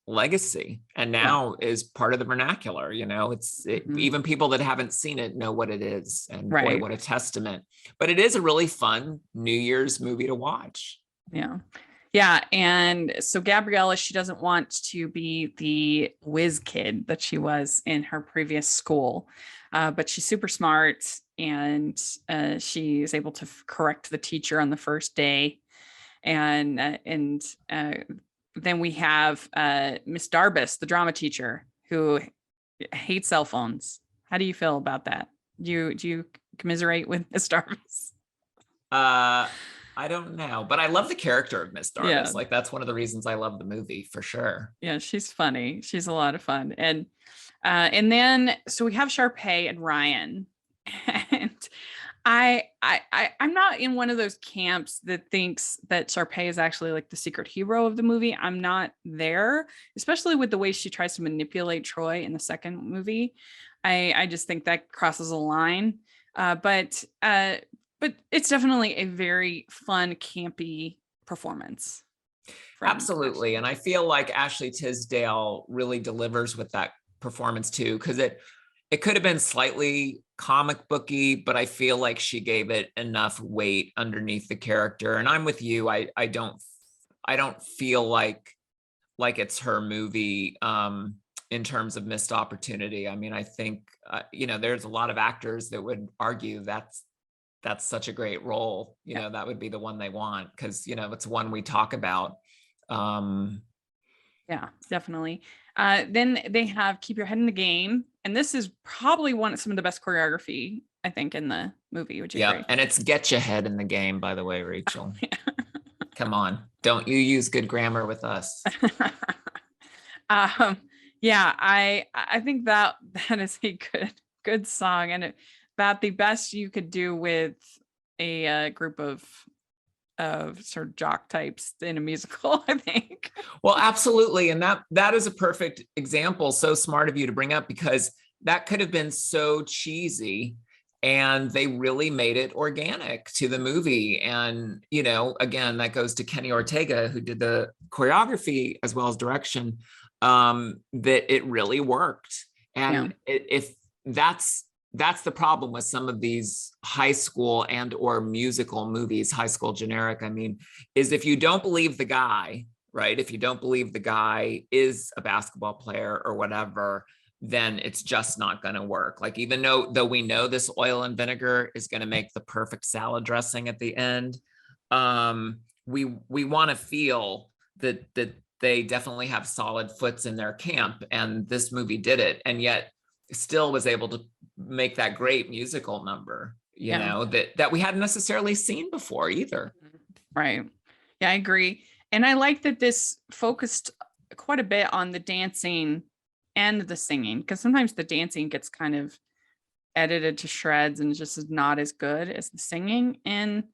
legacy, and now is part of the vernacular. Even people that haven't seen it know what it is, and boy, what a testament. But it is a really fun New Year's movie to watch. Yeah. And so Gabriella, she doesn't want to be the whiz kid that she was in her previous school, but she's super smart, and she is able to correct the teacher on the first day. And then we have Miss Darbus, the drama teacher, who hates cell phones. How do you feel about that? Do you commiserate with Miss Darbus? I don't know, but I love the character of Miss Darbus. Like, that's one of the reasons I love the movie, for sure. Yeah, she's funny. She's a lot of fun. And then so we have Sharpay and Ryan. And I'm not in one of those camps that thinks that Sharpay is actually like the secret hero of the movie. I'm not there, especially with the way she tries to manipulate Troy in the second movie. I just think that crosses a line. But it's definitely a very fun, campy performance. Absolutely. And I feel like Ashley Tisdale really delivers with that performance too, because it could have been slightly comic booky, but I feel like she gave it enough weight underneath the character. And I'm with you. I don't feel like it's her movie in terms of missed opportunity. I mean, I think there's a lot of actors that would argue that's such a great role. That would be the one they want, because it's one we talk about. Yeah, definitely. Then they have Keep Your Head in the Game, and this is probably some of the best choreography, I think, in the movie. Would you agree? And it's Get Your Head in the Game, by the way, Rachel. Come on, don't you use good grammar with us? Yeah, I think that is a good song, and about the best you could do with a group of sort of jock types in a musical, I think. Well, absolutely. And that is a perfect example. So smart of you to bring up, because that could have been so cheesy, and they really made it organic to the movie. And, again, that goes to Kenny Ortega, who did the choreography as well as direction, that it really worked. And if that's the problem with some of these high school and or musical movies, high school generic, I mean, is if you don't believe the guy, right? If you don't believe the guy is a basketball player or whatever, then it's just not going to work. Like, even though we know this oil and vinegar is going to make the perfect salad dressing at the end, we want to feel that they definitely have solid foots in their camp, and this movie did it, and yet still was able to make that great musical number, that we hadn't necessarily seen before either. Right. Yeah, I agree. And I like that this focused quite a bit on the dancing and the singing, because sometimes the dancing gets kind of edited to shreds and just is not as good as the singing in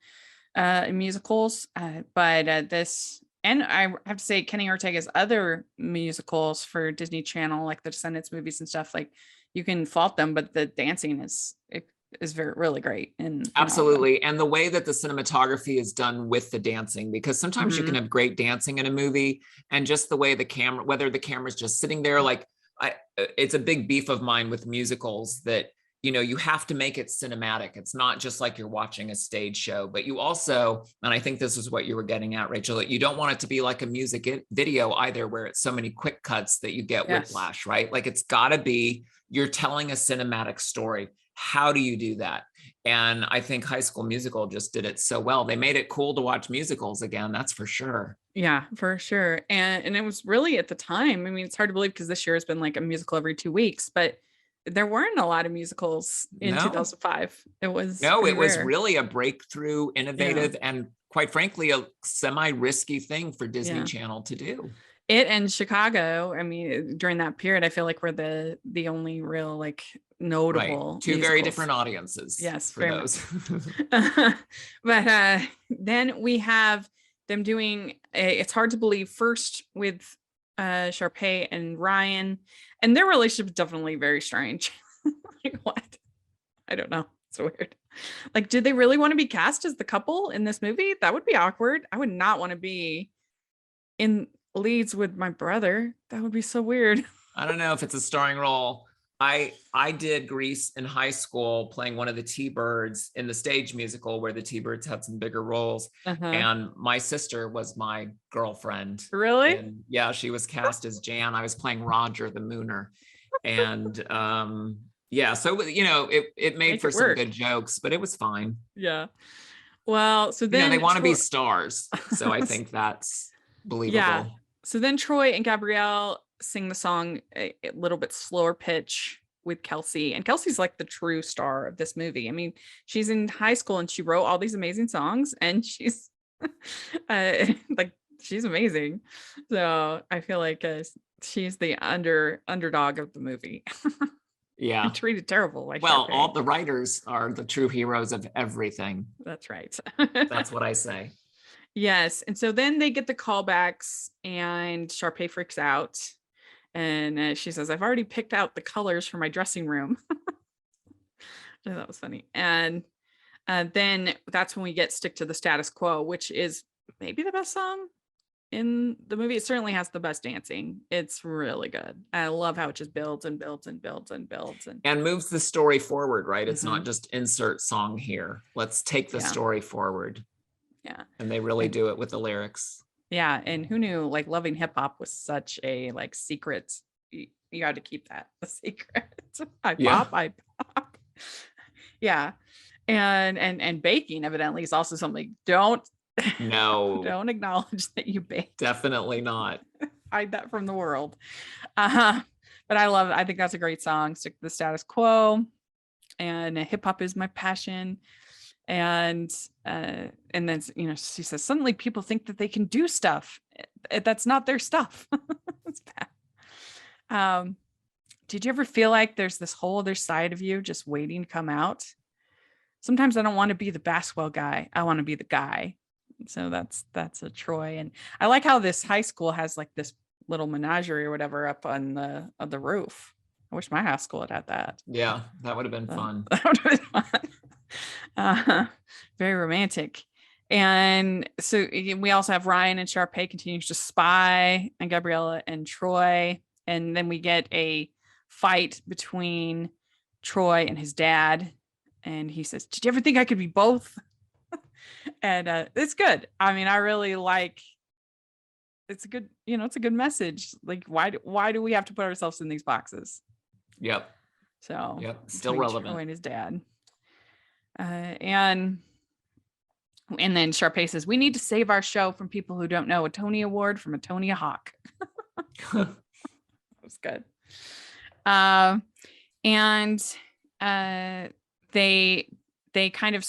musicals. But this, and I have to say, Kenny Ortega's other musicals for Disney Channel, like the Descendants movies and stuff, like, you can fault them, but the dancing is really great. And absolutely. And the way that the cinematography is done with the dancing, because sometimes you can have great dancing in a movie, and just the way the camera, whether the camera's just sitting there, like, it's a big beef of mine with musicals that, you have to make it cinematic. It's not just like you're watching a stage show, but you also, and I think this is what you were getting at, Rachel, that you don't want it to be like a music video either, where it's so many quick cuts that you get whiplash, right? Like, it's gotta be, you're telling a cinematic story. How do you do that? And I think High School Musical just did it so well. They made it cool to watch musicals again, that's for sure. Yeah, for sure. And it was really, at the time, I mean, it's hard to believe because this year has been like a musical every 2 weeks, but there weren't a lot of musicals in 2005. It was really a breakthrough, innovative, and quite frankly, a semi-risky thing for Disney Channel to do. It and Chicago, I mean, during that period, I feel like we're the only real like Right. notable Two very musicals. different audiences. Yes, for very those. but then we have them doing It's Hard to Believe first with Sharpay and Ryan, and their relationship is definitely very strange. Like, what? I don't know. It's weird. Like, did they really want to be cast as the couple in this movie? That would be awkward. I would not want to be in leads with my brother. That would be so weird. I don't know if it's a starring role. I did Grease in high school, playing one of the T-Birds in the stage musical where the T-Birds had some bigger roles. And my sister was my girlfriend. Really? And yeah, she was cast as Jan. I was playing Roger the Mooner. And yeah, so it made for some good jokes, but it was fine. Yeah. Well, so then they want to be stars. So I think that's believable. Yeah. So then Troy and Gabrielle sing the song a little bit slower pitch with Kelsey, and Kelsey's like the true star of this movie. I mean, she's in high school and she wrote all these amazing songs, and she's like, she's amazing. So I feel like she's the underdog of the movie. Yeah. And treated terrible. Like, well, all the writers are the true heroes of everything. That's right. That's what I say. Yes. And so then they get the callbacks, and Sharpay freaks out, and she says, I've already picked out the colors for my dressing room. That was funny. And then that's when we get Stick to the Status Quo, which is maybe the best song in the movie. It certainly has the best dancing. It's really good. I love how it just builds and builds and builds and builds and moves the story forward, right? It's not just insert song here. Let's take the story forward. Yeah. And they really do it with the lyrics. Yeah. And who knew, like, loving hip hop was such a like secret. You got to keep that a secret. I pop. Yeah. And baking evidently is also something. Don't acknowledge that you bake. Definitely not. Hide that from the world. But I think that's a great song. Stick to the Status Quo. And hip hop is my passion. And then she says, suddenly people think that they can do stuff that's not their stuff. It's bad. Did you ever feel like there's this whole other side of you just waiting to come out? Sometimes I don't want to be the basketball guy. I want to be the guy. So that's a Troy. And I like how this high school has like this little menagerie or whatever up on the roof. I wish my high school had that. Yeah, that would have been fun. That would have been fun. Very romantic. And so we also have Ryan and Sharpay continues to spy on Gabriella and Troy. And then we get a fight between Troy and his dad. And he says, did you ever think I could be both? And it's good. I mean, I really like, it's a good, it's a good message. Like, why do we have to put ourselves in these boxes? Yep. So still relevant. Troy and his dad. And then Sharpay says, we need to save our show from people who don't know a Tony Award from a Tony Hawk. That's good. And they kind of,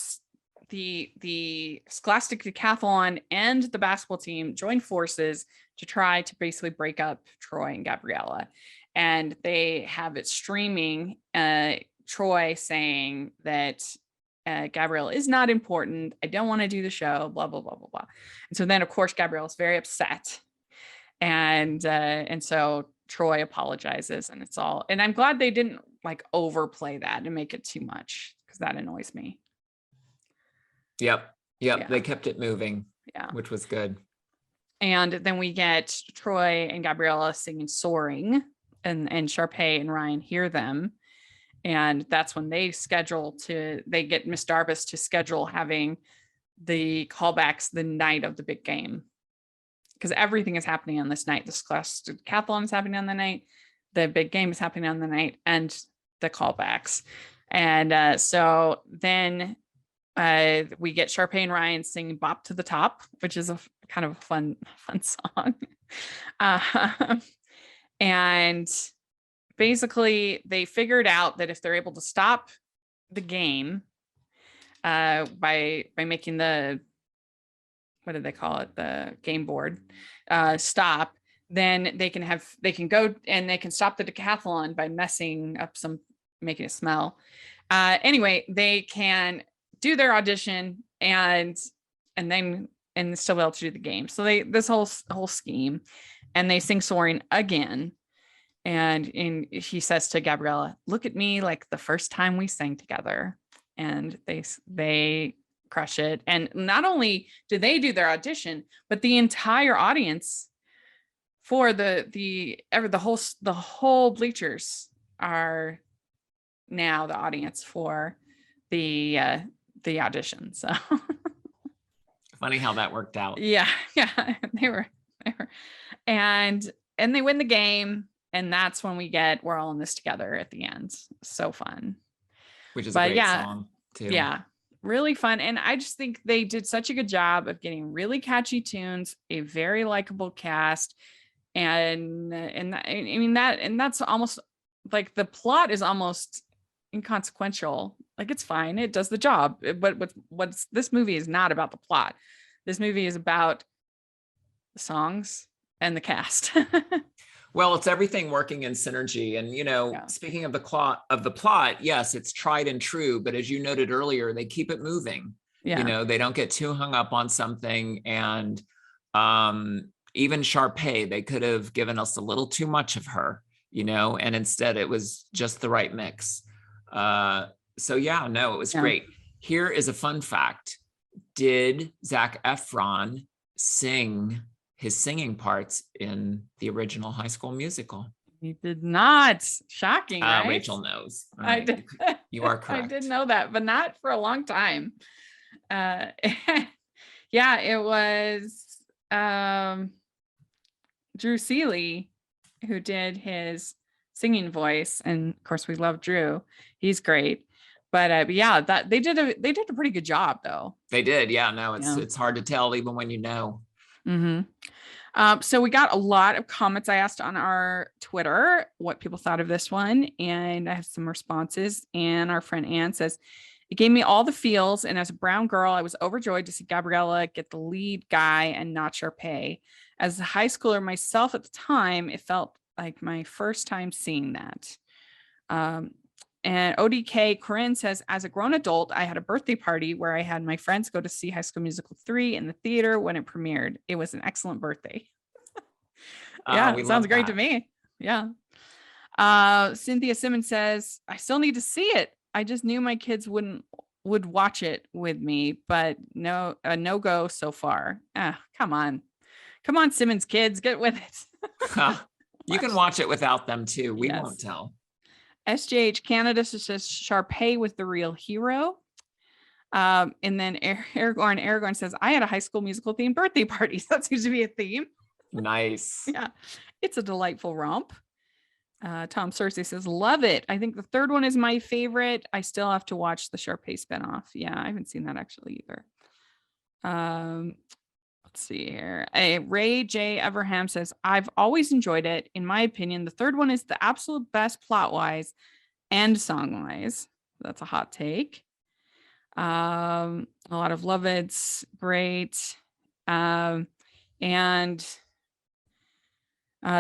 the Scholastic Decathlon and the basketball team join forces to try to basically break up Troy and Gabriella. And they have it streaming, Troy saying that Gabrielle is not important. I don't want to do the show, blah, blah, blah, blah, blah. And so then, of course, Gabrielle is very upset. And so Troy apologizes, and it's all, and I'm glad they didn't like overplay that and make it too much, because that annoys me. Yep. Yeah. They kept it moving, which was good. And then we get Troy and Gabriella singing Soaring, and Sharpay and Ryan hear them. And that's when they get Miss Darbus to schedule having the callbacks the night of the big game. Because everything is happening on this night. The Scholastic Decathlon is happening on the night. The big game is happening on the night, and the callbacks. And so then we get Sharpay and Ryan singing Bop to the Top, which is a kind of a fun song. And basically they figured out that if they're able to stop the game by making the, what did they call it? The game board stop, then they can go and they can stop the decathlon by messing up making it smell. Anyway, they can do their audition and still be able to do the game. So this whole scheme, and they sing Soaring again. And he says to Gabriella, "Look at me like the first time we sang together." And they crush it. And not only do they do their audition, but the entire audience for the whole bleachers are now the audience for the audition. So funny how that worked out. Yeah, they were, and they win the game, and that's when we're all in this together at the end. So fun, which is a great song too. Yeah, really fun. And I just think they did such a good job of getting really catchy tunes, a very likable cast, and that's almost like the plot is almost inconsequential. Like, it's fine, it does the job, but what's this movie is not about the plot. This movie is about the songs and the cast. Well, it's everything working in synergy. And speaking of the plot, yes, it's tried and true, but as you noted earlier, they keep it moving. They don't get too hung up on something. And even Sharpay, they could have given us a little too much of her, and instead it was just the right mix. So yeah, no, it was great. Here is a fun fact. Did Zac Efron sing his singing parts in the original High School Musical? He did not. Shocking, right? Rachel knows. I did. You are correct. I did know that, but not for a long time. Yeah, it was Drew Seeley who did his singing voice, and of course we love Drew. He's great. But yeah, that they did a pretty good job though. They did. Yeah, no, it's hard to tell even when you know. Mm-hmm. So we got a lot of comments. I asked on our Twitter what people thought of this one, and I have some responses. And our friend Ann says, "It gave me all the feels, and as a brown girl, I was overjoyed to see Gabriella get the lead guy and not Sharpay. As a high schooler myself at the time, it felt like my first time seeing that." And ODK Corinne says, "As a grown adult, I had a birthday party where I had my friends go to see High School Musical 3 in the theater when it premiered. It was an excellent birthday." Yeah, sounds great to me. Yeah. Cynthia Simmons says, "I still need to see it. I just knew my kids would watch it with me, but no go so far." Come on, Simmons kids, get with it. You can watch it without them too. We won't tell. SJH Canada says Sharpay was the real hero. And then Aragorn says, "I had a High School Musical themed birthday party." So that seems to be a theme. Nice. Yeah, it's a delightful romp. Tom Cersei says, "Love it. I think the third one is my favorite. I still have to watch the Sharpay spinoff." Yeah, I haven't seen that actually either. Let's see here. Ray J. Everham says, "I've always enjoyed it. In my opinion, the third one is the absolute best plot-wise and song-wise." That's a hot take. A lot of love it's great. And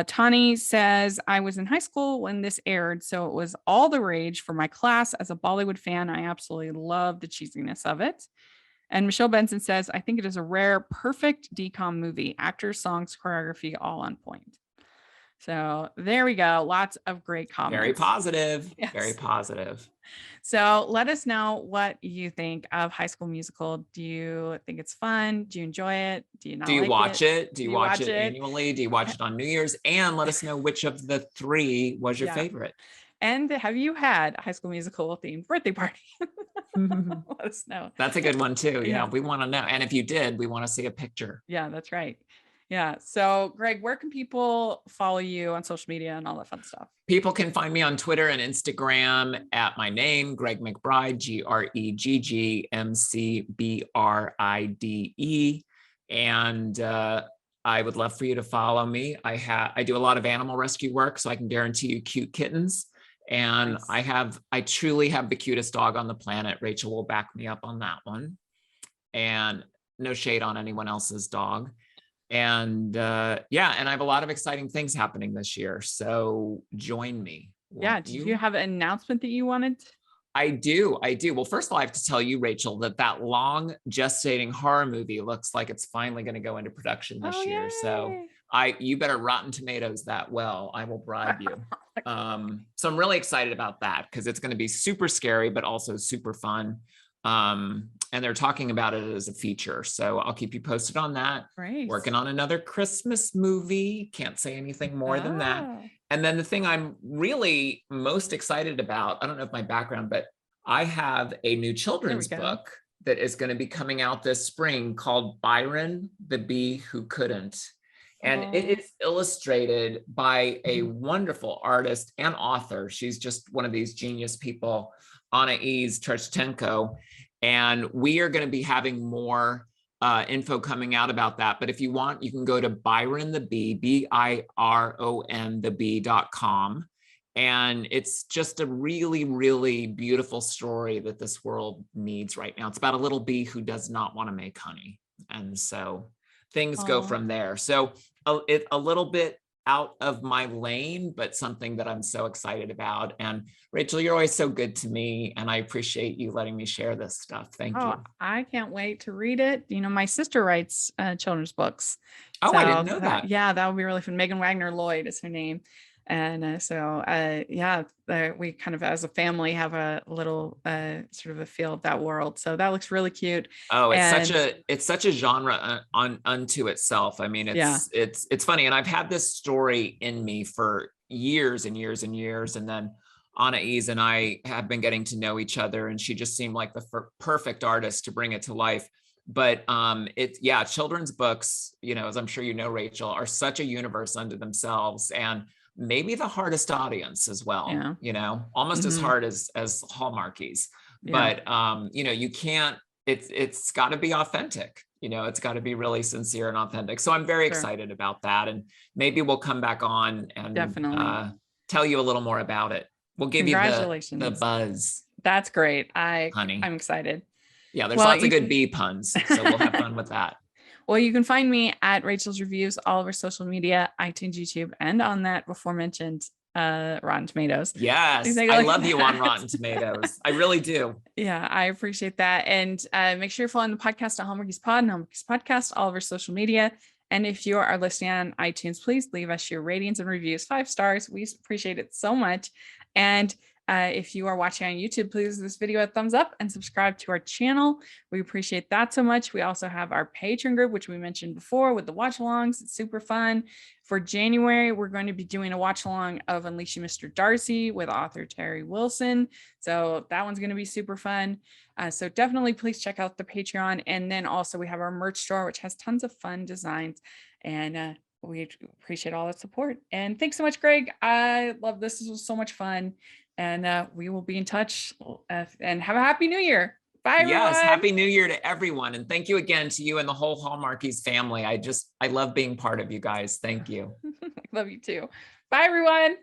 Tani says, "I was in high school when this aired, so it was all the rage for my class. As a Bollywood fan, I absolutely love the cheesiness of it." And Michelle Benson says, "I think it is a rare, perfect DCOM movie. Actors, songs, choreography, all on point." So there we go. Lots of great comments. Very positive. Yes. Very positive. So let us know what you think of High School Musical. Do you think it's fun? Do you enjoy it? Do you not? Do you like watch it? Do you watch it it annually? Do you watch it on New Year's? And let us know which of the three was your favorite. And have you had a High School Musical themed birthday party? Let us know. That's a good one too. Yeah, we want to know. And if you did, we want to see a picture. Yeah, that's right. Yeah. So Greg, where can people follow you on social media and all that fun stuff? People can find me on Twitter and Instagram at my name, Gregg McBride, GreggMcBride. And I would love for you to follow me. I do a lot of animal rescue work, so I can guarantee you cute kittens. And nice. I truly have the cutest dog on the planet. Rachel will back me up on that one. And no shade on anyone else's dog. And yeah, and I have a lot of exciting things happening this year. So join me. Yeah. Do you have an announcement that you wanted? I do. Well, first of all, I have to tell you, Rachel, that long gestating horror movie looks like it's finally going to go into production this year. Yay. So you better Rotten Tomatoes that well. I will bribe you. So I'm really excited about that because it's going to be super scary, but also super fun. And they're talking about it as a feature. So I'll keep you posted on that. Great. Working on another Christmas movie. Can't say anything more than that. And then the thing I'm really most excited about, I don't know if my background, but I have a new children's book that is going to be coming out this spring called Byron, the Bee Who Couldn't. And it is illustrated by a wonderful artist and author. She's just one of these genius people, Anais Terstenko. And we are going to be having more info coming out about that. But if you want, you can go to Byron the Bee, BIRON the Bee.com. And it's just a really, really beautiful story that this world needs right now. It's about a little bee who does not want to make honey. And so things go from there. So it's a little bit out of my lane, but something that I'm so excited about. And Rachel, you're always so good to me, and I appreciate you letting me share this stuff. Thank you. I can't wait to read it. You know, my sister writes children's books. Oh, so I didn't know that. Yeah, that would be really fun. Megan Wagner Lloyd is her name. And we kind of as a family have a little sort of a feel of that world. So that looks really cute. Oh, it's such a genre unto itself. I mean, it's funny. And I've had this story in me for years and years and years. And then Anais and I have been getting to know each other, and she just seemed like the perfect artist to bring it to life. But children's books, you know, as I'm sure you know, Rachel, are such a universe unto themselves, and maybe the hardest audience as well, you know, almost as hard as Hallmarkies. But you know, you can't, it's got to be authentic, you know, it's got to be really sincere and authentic. So I'm very excited about that, and maybe we'll come back on and definitely tell you a little more about it. We'll give you the buzz. That's great. I'm excited. Yeah, there's lots of good bee puns, so we'll have fun with that. Well, you can find me at Rachel's Reviews, all over social media, iTunes, YouTube, and on that before mentioned Rotten Tomatoes. Yes, I love you on Rotten Tomatoes. I really do. Yeah, I appreciate that. And make sure you're following the podcast at Hallmarkies Pod and Hallmarkies Podcast, all over social media. And if you are listening on iTunes, please leave us your ratings and reviews, 5 stars. We appreciate it so much. And if you are watching on YouTube, please give this video a thumbs up and subscribe to our channel. We appreciate that so much. We also have our Patreon group, which we mentioned before, with the watch alongs. It's super fun. For January, we're going to be doing a watch along of Unleashing Mr. Darcy with author Terry Wilson. So that one's going to be super fun. So definitely please check out the Patreon. And then also we have our merch store, which has tons of fun designs. And we appreciate all the support. And thanks so much, Gregg. I love this. This was so much fun. And we will be in touch, and have a happy new year. Bye, everyone. Yes, happy new year to everyone. And thank you again to you and the whole Hallmarkies family. I love being part of you guys. Thank you. Love you too. Bye, everyone.